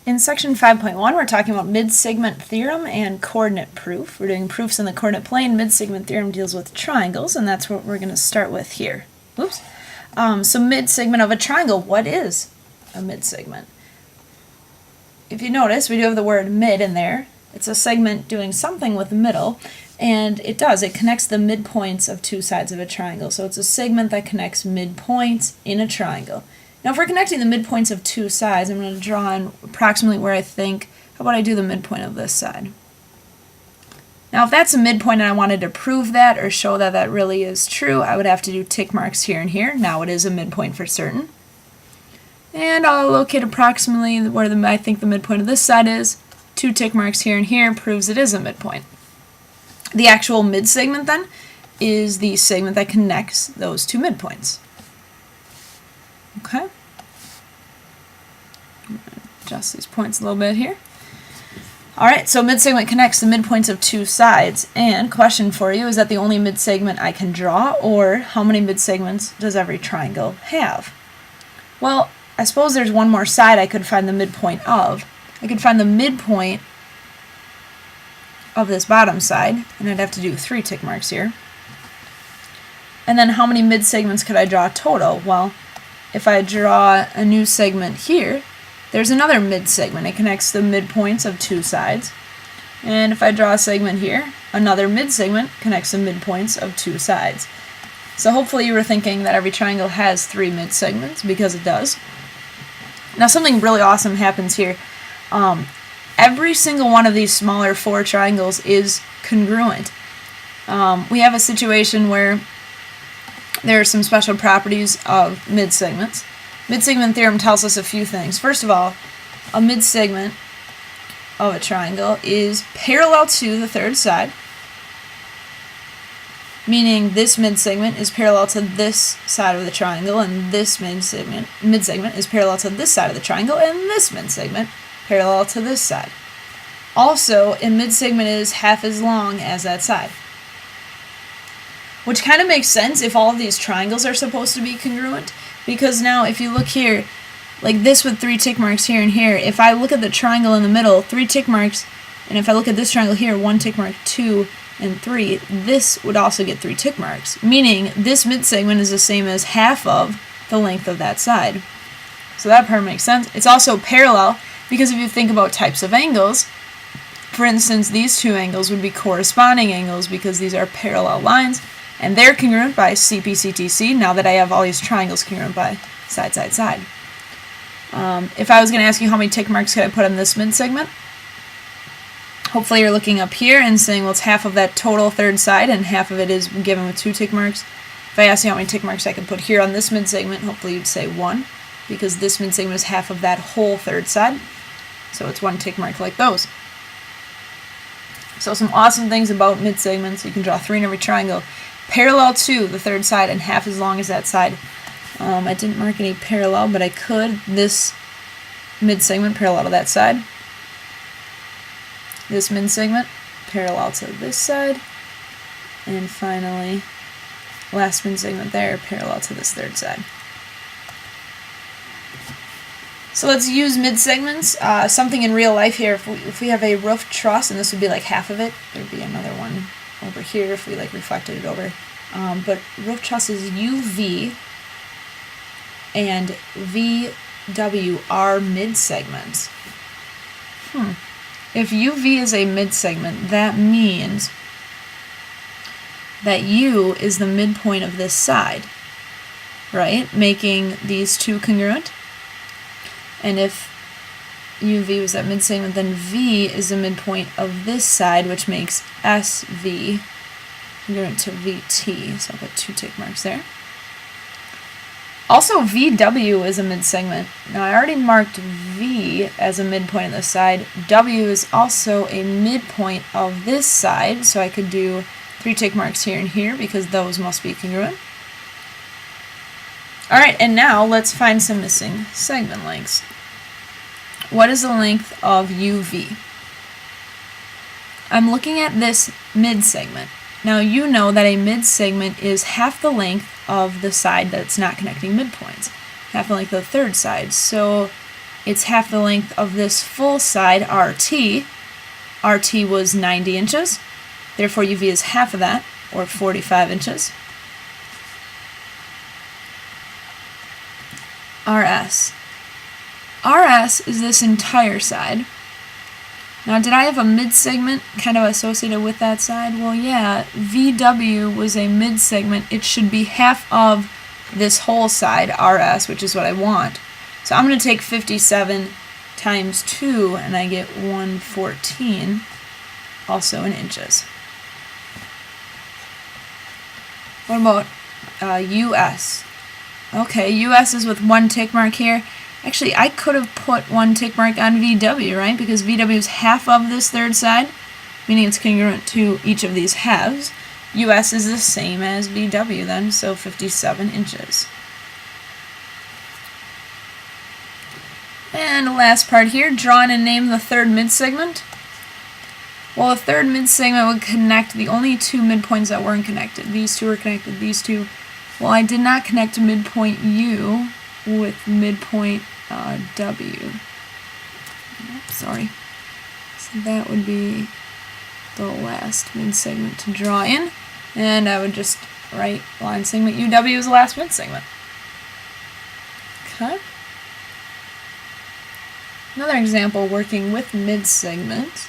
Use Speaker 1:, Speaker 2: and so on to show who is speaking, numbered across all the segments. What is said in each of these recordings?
Speaker 1: In section 5.1, we're talking about mid-segment theorem and coordinate proof. We're doing proofs in the coordinate plane. Mid-segment theorem deals with triangles, and that's what we're going to start with here. Oops. So mid-segment of a triangle, what is a mid-segment? If you notice, we do have the word mid in there. It's a segment doing something with the middle, and it does. It connects the midpoints of two sides of a triangle. So it's a segment that connects midpoints in a triangle. Now if we're connecting the midpoints of two sides, I'm going to draw in approximately where I think, how about I do the midpoint of this side? Now if that's a midpoint and I wanted to prove that or show that that really is true, I would have to do tick marks here and here. Now it is a midpoint for certain. And I'll locate approximately where I think the midpoint of this side is. 2 tick marks here and here proves it is a midpoint. The actual mid-segment then is the segment that connects those two midpoints. Okay. Adjust these points a little bit here. Alright, so mid-segment connects the midpoints of two sides. And question for you, is that the only mid-segment I can draw, or how many mid-segments does every triangle have? Well, I suppose there's one more side I could find the midpoint of. I could find the midpoint of this bottom side, and I'd have to do 3 tick marks here. And then how many mid-segments could I draw total? Well, if I draw a new segment here, there's another mid-segment. It connects the midpoints of two sides. And if I draw a segment here, another mid-segment connects the midpoints of two sides. So hopefully you were thinking that every triangle has 3 mid-segments, because it does. Now something really awesome happens here. Every single one of these smaller 4 triangles is congruent. We have a situation where there are some special properties of mid-segments. Mid-segment theorem tells us a few things. First of all, a mid-segment of a triangle is parallel to the third side, meaning this mid-segment is parallel to this side of the triangle, and this mid-segment is parallel to this side of the triangle, and this mid-segment parallel to this side. Also, a mid-segment is half as long as that side. Which kind of makes sense if all of these triangles are supposed to be congruent, because now if you look here, like this with 3 tick marks here and here, if I look at the triangle in the middle, 3 tick marks, and if I look at this triangle here, 1 tick mark, 2, and 3, this would also get 3 tick marks, meaning this mid-segment is the same as half of the length of that side. So that part makes sense. It's also parallel, because if you think about types of angles, for instance, these 2 angles would be corresponding angles because these are parallel lines, and they're congruent by CP/CTC, now that I have all these triangles congruent by side, side, side. If I was going to ask you how many tick marks could I put on this mid-segment, hopefully you're looking up here and saying, well, it's half of that total third side, and half of it is given with 2 tick marks. If I ask you how many tick marks I could put here on this mid-segment, hopefully you'd say 1, because this mid-segment is half of that whole third side. So it's 1 tick mark like those. So some awesome things about mid-segments. You can draw 3 in every triangle. Parallel to the third side and half as long as that side. I didn't mark any parallel, but I could. This mid-segment parallel to that side. This mid-segment parallel to this side. And finally, last mid-segment there parallel to this third side. So let's use mid-segments. Something in real life here, if we have a roof truss, and this would be like half of it, there'd be another one over here if we like reflected it over. But roof truss is UV and VW are mid-segments. If UV is a mid-segment, that means that U is the midpoint of this side, right? Making these 2 congruent. And if UV was that mid-segment, then V is the midpoint of this side, which makes SV congruent to VT. So I'll put 2 tick marks there. Also, VW is a mid-segment. Now I already marked V as a midpoint of this side. W is also a midpoint of this side, so I could do 3 tick marks here and here because those must be congruent. Alright, and now let's find some missing segment lengths. What is the length of UV? I'm looking at this mid-segment. Now you know that a mid-segment is half the length of the side that's not connecting midpoints. Half the length of the third side. So it's half the length of this full side RT. RT was 90 inches. Therefore, UV is half of that, or 45 inches. RS. RS is this entire side. Now, did I have a mid-segment kind of associated with that side? Well, yeah, VW was a mid-segment. It should be half of this whole side, RS, which is what I want. So I'm going to take 57 times 2, and I get 114, also in inches. What about US? Okay, US is with 1 tick mark here. Actually, I could have put 1 tick mark on VW, right? Because VW is half of this third side, meaning it's congruent to each of these halves. US is the same as VW then, so 57 inches. And the last part here, draw and name the third midsegment. Well, the third midsegment would connect the only 2 midpoints that weren't connected. These 2 are connected, these 2. Well, I did not connect midpoint U with midpoint W. Oops, sorry. So that would be the last midsegment to draw in. And I would just write line segment UW as the last midsegment. Okay. Another example working with midsegment.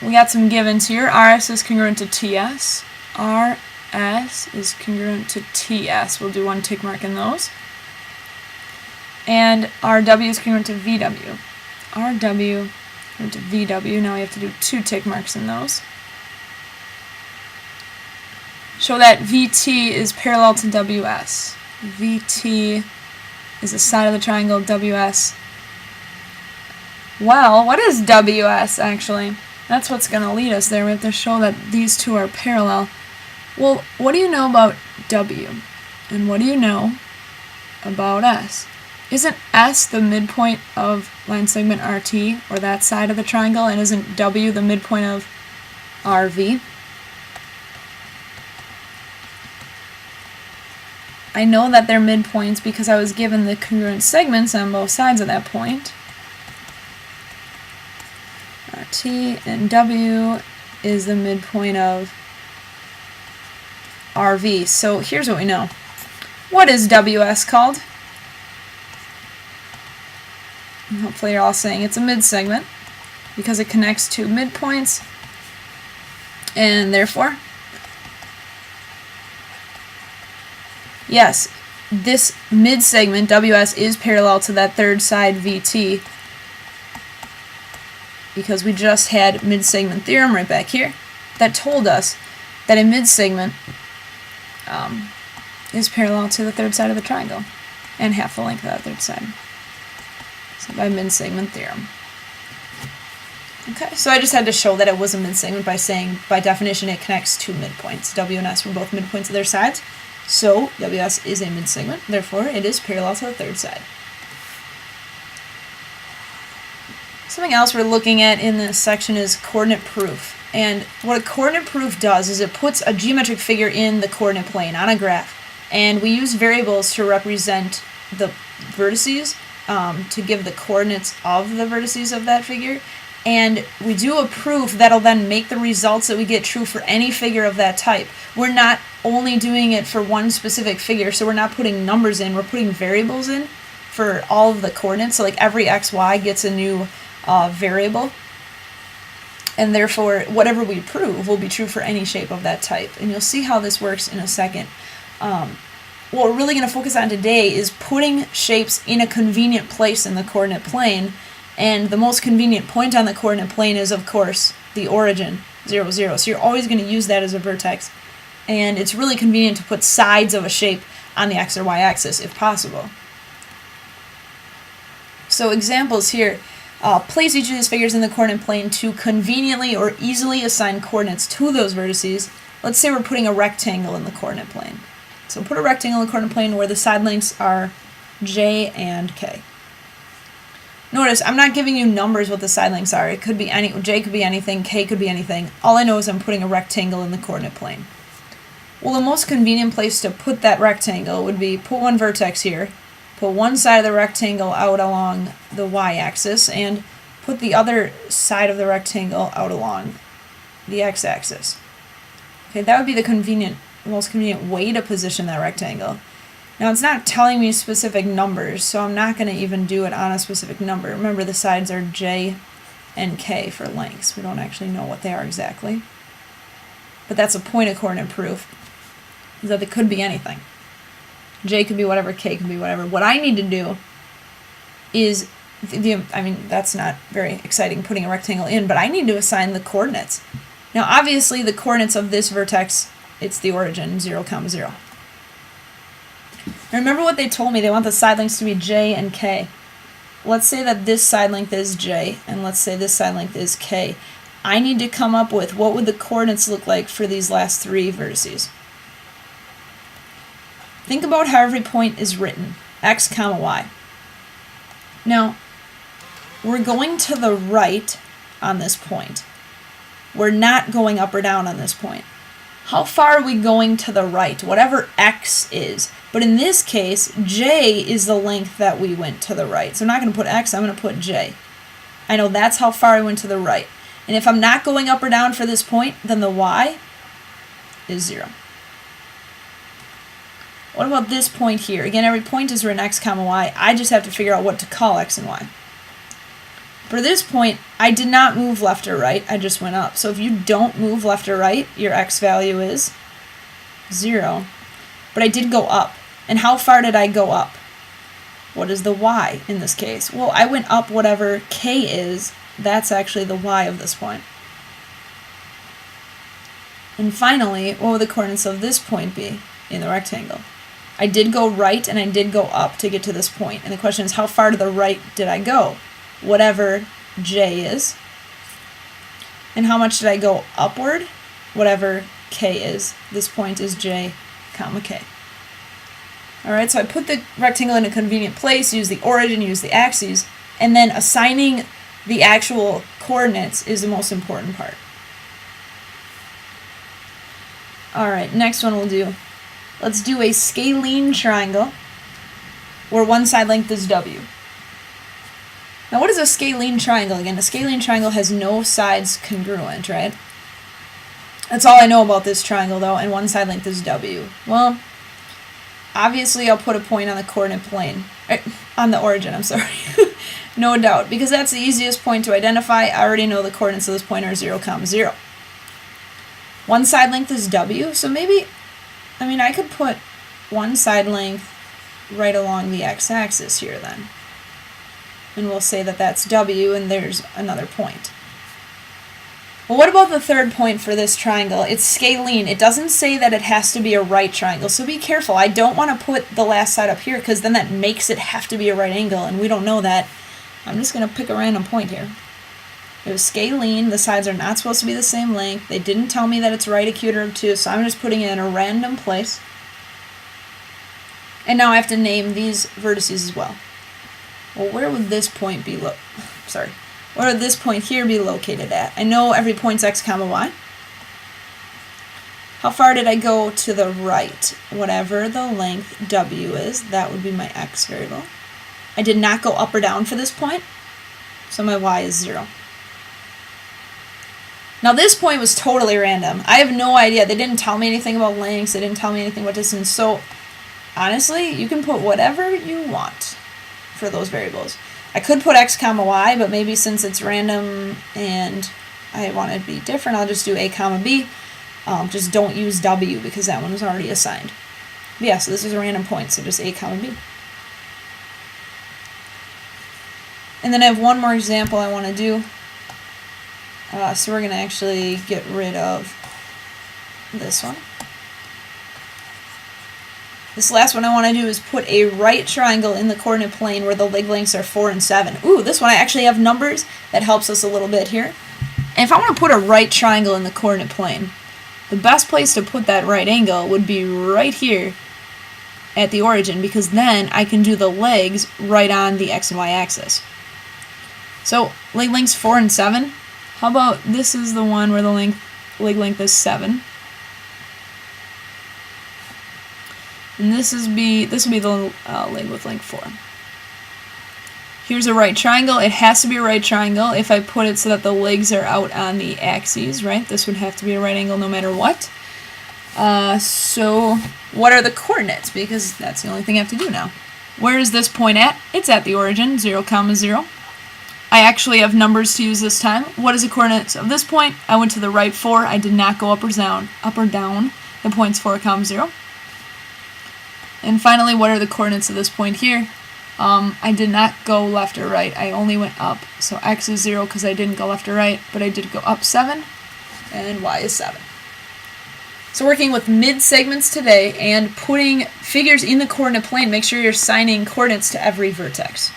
Speaker 1: We got some givens here. RS is congruent to TS. RS is congruent to TS. We'll do 1 tick mark in those. And RW is congruent to VW. RW congruent to VW. Now we have to do 2 tick marks in those. Show that VT is parallel to WS. VT is the side of the triangle, WS. Well, what is WS actually? That's what's going to lead us there. We have to show that these 2 are parallel. Well, what do you know about W? And what do you know about S? Isn't S the midpoint of line segment RT, or that side of the triangle, and isn't W the midpoint of RV? I know that they're midpoints because I was given the congruent segments on both sides of that point. RT and W is the midpoint of RV. So here's what we know. What is WS called? And hopefully you're all saying it's a midsegment because it connects 2 midpoints, and therefore, yes, this midsegment WS is parallel to that third side VT because we just had midsegment theorem right back here that told us that a midsegment is parallel to the third side of the triangle and half the length of that third side. So by midsegment theorem. Okay, so I just had to show that it was a midsegment by saying, by definition, it connects 2 midpoints. W and S were both midpoints of their sides, so WS is a midsegment, therefore it is parallel to the third side. Something else we're looking at in this section is coordinate proof. And what a coordinate proof does is it puts a geometric figure in the coordinate plane on a graph. And we use variables to represent the vertices, to give the coordinates of the vertices of that figure. And we do a proof that'll then make the results that we get true for any figure of that type. We're not only doing it for one specific figure, so we're not putting numbers in, we're putting variables in for all of the coordinates. So like every xy gets a new variable, and therefore whatever we prove will be true for any shape of that type. And you'll see how this works in a second. What we're really going to focus on today is putting shapes in a convenient place in the coordinate plane, and the most convenient point on the coordinate plane is, of course, the origin, 0, 0. So you're always going to use that as a vertex, and it's really convenient to put sides of a shape on the x or y axis if possible. So examples here. Place each of these figures in the coordinate plane to conveniently or easily assign coordinates to those vertices. Let's say we're putting a rectangle in the coordinate plane. So put a rectangle in the coordinate plane where the side lengths are j and k. Notice I'm not giving you numbers what the side lengths are. It could be j could be anything, k could be anything. All I know is I'm putting a rectangle in the coordinate plane. Well, the most convenient place to put that rectangle would be put one vertex here, put one side of the rectangle out along the y-axis, and put the other side of the rectangle out along the x-axis. Okay, that would be the most convenient way to position that rectangle. Now it's not telling me specific numbers, so I'm not going to even do it on a specific number. Remember, the sides are j and k for lengths. We don't actually know what they are exactly. But that's a point of coordinate proof, is that it could be anything. J could be whatever, k could be whatever. What I need to do is, that's not very exciting putting a rectangle in, but I need to assign the coordinates. Now obviously the coordinates of this vertex, it's the origin, 0, 0. Now remember what they told me, they want the side lengths to be j and k. Let's say that this side length is j, and let's say this side length is k. I need to come up with what would the coordinates look like for these last three vertices. Think about how every point is written, x, y. Now, we're going to the right on this point. We're not going up or down on this point. How far are we going to the right? Whatever x is. But in this case, j is the length that we went to the right. So I'm not going to put x, I'm going to put j. I know that's how far I went to the right. And if I'm not going up or down for this point, then the y is 0. What about this point here? Again, every point is written x, y. I just have to figure out what to call x and y. For this point, I did not move left or right, I just went up. So if you don't move left or right, your x value is 0. But I did go up. And how far did I go up? What is the y in this case? Well, I went up whatever k is. That's actually the y of this point. And finally, what would the coordinates of this point be in the rectangle? I did go right and I did go up to get to this point. And the question is, how far to the right did I go? Whatever j is. And how much did I go upward? Whatever k is. This point is j, k. Alright, so I put the rectangle in a convenient place, use the origin, use the axes, and then assigning the actual coordinates is the most important part. Alright, next one we'll do. Let's do a scalene triangle where one side length is w. Now what is a scalene triangle? Again, a scalene triangle has no sides congruent, right? That's all I know about this triangle though, and one side length is w. Well, obviously I'll put a point on the coordinate plane, on the origin, I'm sorry. No doubt, because that's the easiest point to identify. I already know the coordinates of this point are 0, 0. One side length is w, so maybe, I could put one side length right along the x-axis here then. And we'll say that that's w, and there's another point. Well, what about the third point for this triangle? It's scalene. It doesn't say that it has to be a right triangle, so be careful. I don't want to put the last side up here, because then that makes it have to be a right angle, and we don't know that. I'm just going to pick a random point here. It was scalene. The sides are not supposed to be the same length. They didn't tell me that it's right, acute, or obtuse, so I'm just putting it in a random place. And now I have to name these vertices as well. Well, where would this point be where would this point here be located at? I know every point's x, y. How far did I go to the right? Whatever the length w is, that would be my x variable. I did not go up or down for this point, so my y is 0. Now this point was totally random. I have no idea. They didn't tell me anything about lengths. They didn't tell me anything about distance. So honestly, you can put whatever you want for those variables. I could put x, y, but maybe since it's random and I want it to be different, I'll just do a, b. Just don't use w because that one was already assigned. But yeah, so this is a random point, so just a, b. And then I have one more example I want to do. So we're going to actually get rid of this one. This last one I want to do is put a right triangle in the coordinate plane where the leg lengths are 4 and 7. Ooh, this one I actually have numbers. That helps us a little bit here. And if I want to put a right triangle in the coordinate plane, the best place to put that right angle would be right here at the origin, because then I can do the legs right on the x and y axis. So leg lengths 4 and 7. How about this is the one where the leg length is 7. And this will be the leg with length 4. Here's a right triangle. It has to be a right triangle if I put it so that the legs are out on the axes, right? This would have to be a right angle no matter what. So what are the coordinates? Because that's the only thing I have to do now. Where is this point at? It's at the origin, 0, 0. I actually have numbers to use this time. What is the coordinates of this point? I went to the right 4. I did not go up or down. The point's 4, 0. And finally, what are the coordinates of this point here? I did not go left or right. I only went up. So x is 0 because I didn't go left or right, but I did go up 7, and y is 7. So working with mid-segments today and putting figures in the coordinate plane, make sure you're assigning coordinates to every vertex.